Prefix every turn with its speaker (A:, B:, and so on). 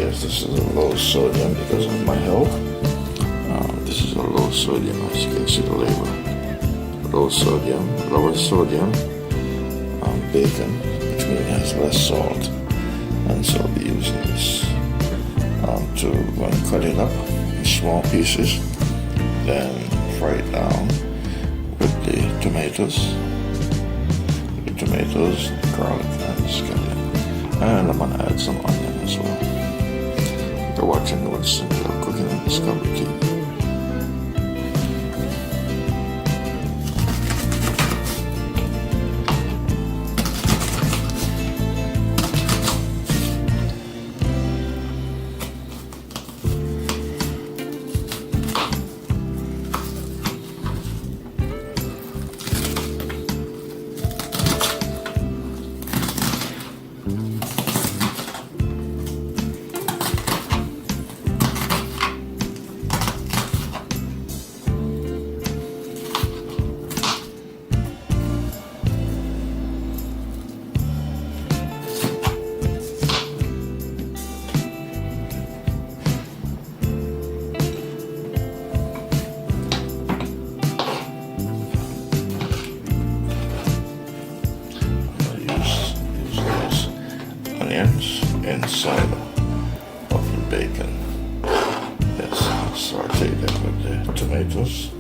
A: Yes, this is a low sodium because of my health. This is a low sodium, as you can see the label. Low sodium, lower sodium bacon, which means it has less salt. And so I'll be using this to cut it up in small pieces, then fry it down with the tomatoes, the garlic, and the scallion. And I'm gonna add some onion as well. You're watching the Simple Cooking and Discovery TV. Inside of the bacon. Yes, saute that with the tomatoes.